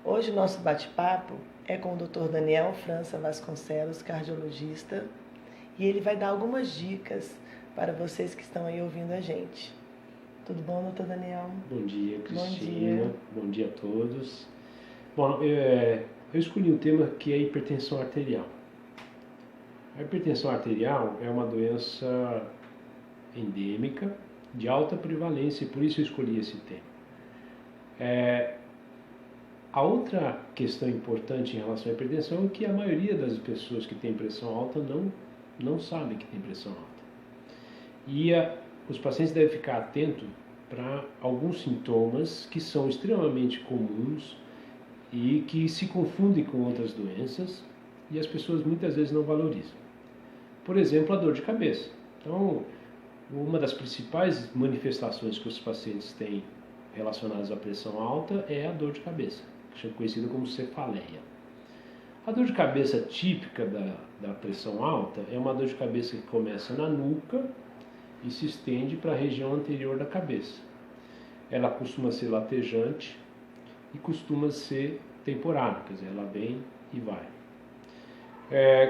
Hoje o nosso bate-papo é com o Dr. Daniel França Vasconcelos, cardiologista, e ele vai dar algumas dicas para vocês que estão aí ouvindo a gente. Tudo bom, doutor Daniel? Bom dia, Bom Cristina. dia. Bom dia a todos. Bom, eu escolhi um tema que é a hipertensão arterial. A hipertensão arterial é uma doença endêmica de alta prevalência e por isso eu escolhi esse tema. A outra questão importante em relação à hipertensão é que a maioria das pessoas que têm pressão alta não sabe que tem pressão alta. E os pacientes devem ficar atentos para alguns sintomas que são extremamente comuns e que se confundem com outras doenças e as pessoas muitas vezes não valorizam. Por exemplo, a dor de cabeça. Então, uma das principais manifestações que os pacientes têm relacionadas à pressão alta é a dor de cabeça, que é conhecida como cefaleia. A dor de cabeça típica da pressão alta é uma dor de cabeça que começa na nuca e se estende para a região anterior da cabeça. Ela costuma ser latejante e costuma ser temporária, quer dizer, ela vem e vai.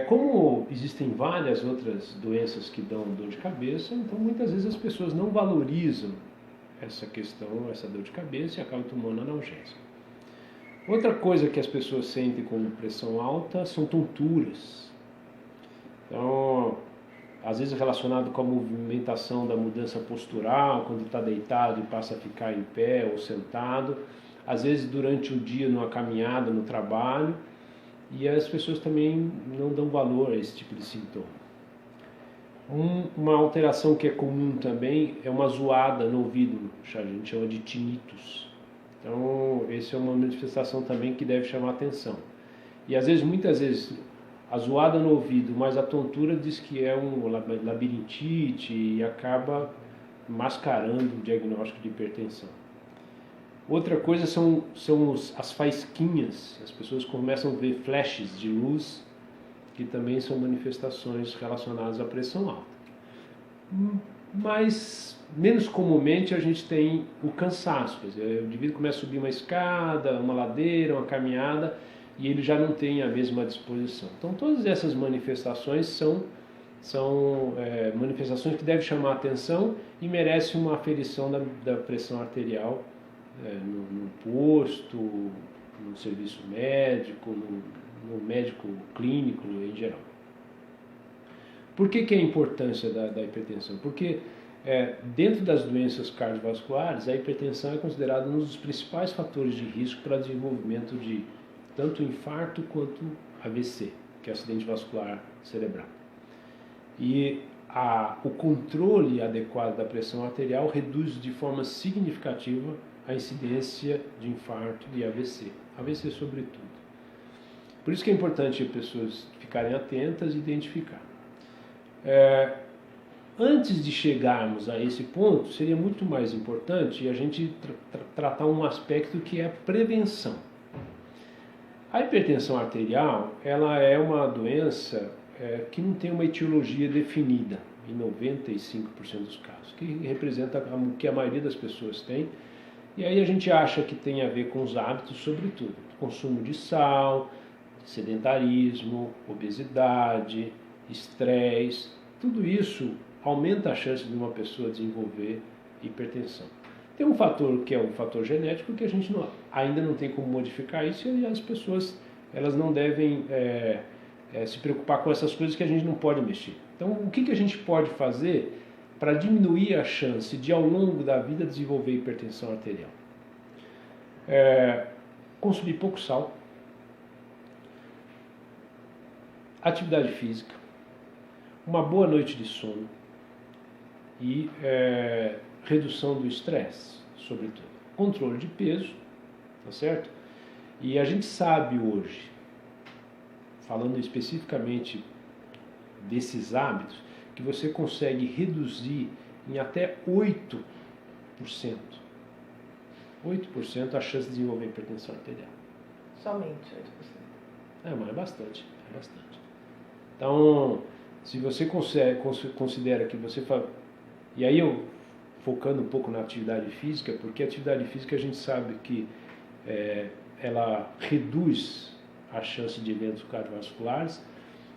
Como existem várias outras doenças que dão dor de cabeça, então muitas vezes as pessoas não valorizam essa questão, essa dor de cabeça e acabam tomando analgésico. Outra coisa que as pessoas sentem com pressão alta são tonturas. Então, às vezes relacionado com a movimentação da mudança postural, quando está deitado e passa a ficar em pé ou sentado, às vezes durante o dia numa caminhada no trabalho, e as pessoas também não dão valor a esse tipo de sintoma. Uma alteração que é comum também é uma zoada no ouvido, a gente chama de tinnitus. Então, essa é uma manifestação também que deve chamar atenção. E às vezes, muitas vezes, a zoada no ouvido, mas a tontura diz que é um labirintite e acaba mascarando o diagnóstico de hipertensão. Outra coisa são as faísquinhas. As pessoas começam a ver flashes de luz, que também são manifestações relacionadas à pressão alta. Mas, menos comumente, a gente tem o cansaço. Quer dizer, o indivíduo começa a subir uma escada, uma ladeira, uma caminhada, e ele já não tem a mesma disposição. Então, todas essas manifestações são manifestações que devem chamar a atenção e merecem uma aferição da pressão arterial no posto, no serviço médico, no médico clínico em geral. Por que é a importância da hipertensão? Porque dentro das doenças cardiovasculares, a hipertensão é considerada um dos principais fatores de risco para desenvolvimento de tanto infarto quanto AVC, que é acidente vascular cerebral. E o controle adequado da pressão arterial reduz de forma significativa a incidência de infarto e AVC. AVC sobretudo. Por isso que é importante as pessoas ficarem atentas e identificar. Antes de chegarmos a esse ponto, seria muito mais importante a gente tratar um aspecto que é a prevenção. A hipertensão arterial, ela é uma doença que não tem uma etiologia definida, em 95% dos casos, que representa o que a maioria das pessoas tem. E aí a gente acha que tem a ver com os hábitos, sobretudo, consumo de sal, sedentarismo, obesidade, estresse, tudo isso aumenta a chance de uma pessoa desenvolver hipertensão. Tem um fator que é um fator genético que a gente ainda não tem como modificar isso e as pessoas elas não devem se preocupar com essas coisas que a gente não pode mexer. Então, o que a gente pode fazer para diminuir a chance de ao longo da vida desenvolver hipertensão arterial? Consumir pouco sal, atividade física, uma boa noite de sono e redução do estresse, sobretudo. Controle de peso, tá certo? E a gente sabe hoje, falando especificamente desses hábitos, que você consegue reduzir em até 8% a chance de desenvolver hipertensão arterial. Somente 8%. Mas é bastante. Então, se você considera que você faz... E aí eu focando um pouco na atividade física, porque a atividade física a gente sabe que ela reduz a chance de eventos cardiovasculares,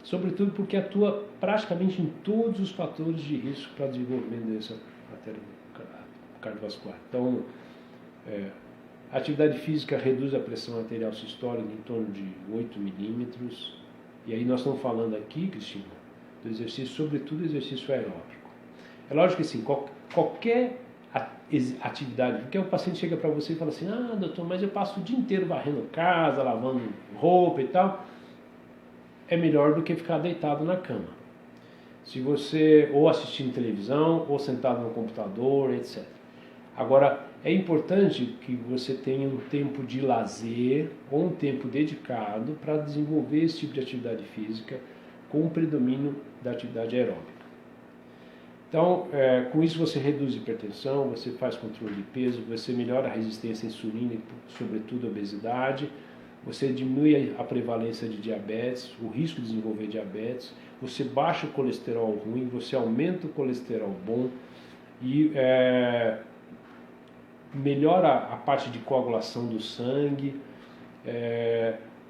sobretudo porque atua praticamente em todos os fatores de risco para desenvolvimento de doença cardiovascular. Então, a atividade física reduz a pressão arterial sistólica em torno de 8 milímetros. E aí nós estamos falando aqui, Cristina, do exercício, sobretudo exercício aeróbico. É lógico que assim, qualquer atividade, porque o paciente chega para você e fala assim, doutor, mas eu passo o dia inteiro varrendo casa, lavando roupa e tal, é melhor do que ficar deitado na cama. Se você, ou assistindo televisão, ou sentado no computador, etc. Agora, é importante que você tenha um tempo de lazer ou um tempo dedicado para desenvolver esse tipo de atividade física com o predomínio da atividade aeróbica. Então, com isso você reduz a hipertensão, você faz controle de peso, você melhora a resistência à insulina e, sobretudo, a obesidade, você diminui a prevalência de diabetes, o risco de desenvolver diabetes, você baixa o colesterol ruim, você aumenta o colesterol bom e melhora a parte de coagulação do sangue,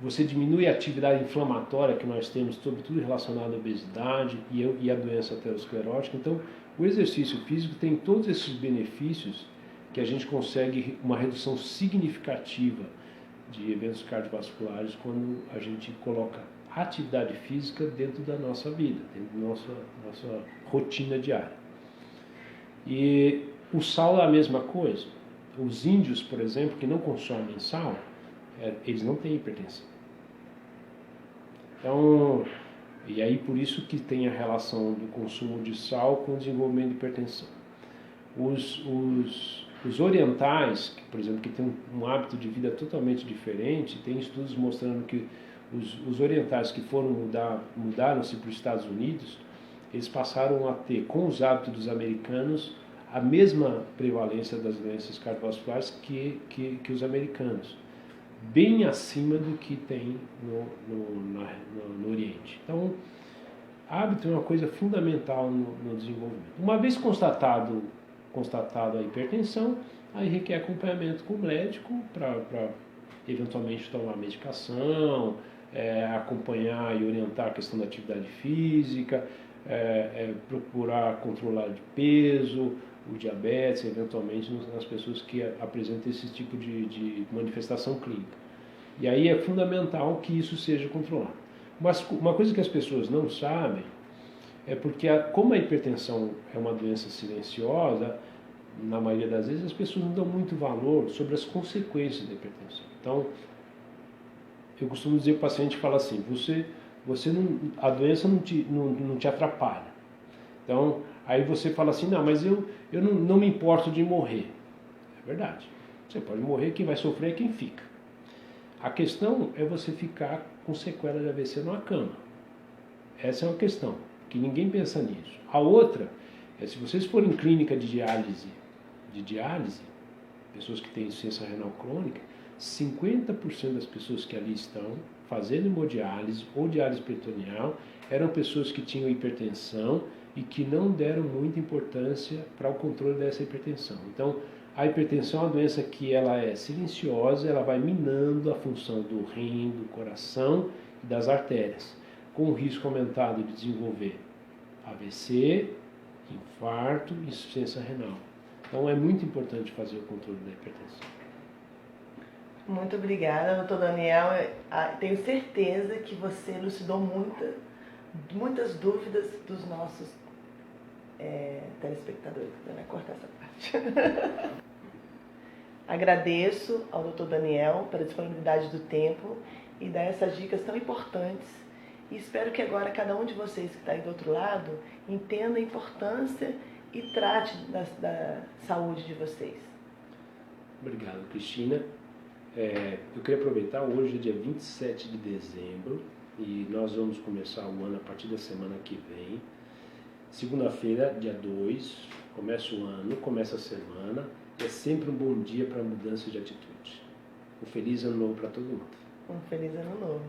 você diminui a atividade inflamatória que nós temos, sobretudo relacionada à obesidade e à doença aterosclerótica. Então, o exercício físico tem todos esses benefícios que a gente consegue uma redução significativa de eventos cardiovasculares quando a gente coloca atividade física dentro da nossa vida, dentro da nossa rotina diária. E o sal é a mesma coisa. Os índios, por exemplo, que não consomem sal, eles não têm hipertensão. Então, e aí por isso que tem a relação do consumo de sal com o desenvolvimento de hipertensão. Os orientais, por exemplo, que têm um hábito de vida totalmente diferente, tem estudos mostrando que os orientais que mudaram-se para os Estados Unidos, eles passaram a ter, com os hábitos dos americanos, a mesma prevalência das doenças cardiovasculares que os americanos, bem acima do que tem no Oriente. Então, hábito é uma coisa fundamental no desenvolvimento. Uma vez constatado a hipertensão, aí requer acompanhamento com o médico para eventualmente tomar medicação, acompanhar e orientar a questão da atividade física, procurar controlar de peso, o diabetes, eventualmente nas pessoas que apresentam esse tipo de manifestação clínica. E aí é fundamental que isso seja controlado. Mas uma coisa que as pessoas não sabem é porque, como a hipertensão é uma doença silenciosa, na maioria das vezes as pessoas não dão muito valor sobre as consequências da hipertensão. Então, eu costumo dizer para o paciente, fala assim, a doença não te atrapalha. Então, aí você fala assim, não, mas eu não me importo de morrer. É verdade. Você pode morrer, quem vai sofrer é quem fica. A questão é você ficar com sequela de AVC numa cama. Essa é uma questão, que ninguém pensa nisso. A outra é, se vocês forem em clínica de diálise, pessoas que têm insuficiência renal crônica, 50% das pessoas que ali estão fazendo hemodiálise ou diálise peritoneal eram pessoas que tinham hipertensão e que não deram muita importância para o controle dessa hipertensão. Então, a hipertensão é uma doença que ela é silenciosa, ela vai minando a função do rim, do coração e das artérias, com o risco aumentado de desenvolver AVC, infarto e insuficiência renal. Então, é muito importante fazer o controle da hipertensão. Muito obrigada, doutor Daniel. Tenho certeza que você elucidou muitas dúvidas dos nossos telespectadores. Vai cortar essa parte. Agradeço ao doutor Daniel pela disponibilidade do tempo e dar essas dicas tão importantes. E espero que agora cada um de vocês que está aí do outro lado entenda a importância e trate da saúde de vocês. Obrigado, Cristina. Eu queria aproveitar, hoje é dia 27 de dezembro e nós vamos começar o ano a partir da semana que vem. Segunda-feira, dia 2, começa o ano, começa a semana. É sempre um bom dia para mudança de atitude. Um feliz ano novo para todo mundo. Um feliz ano novo.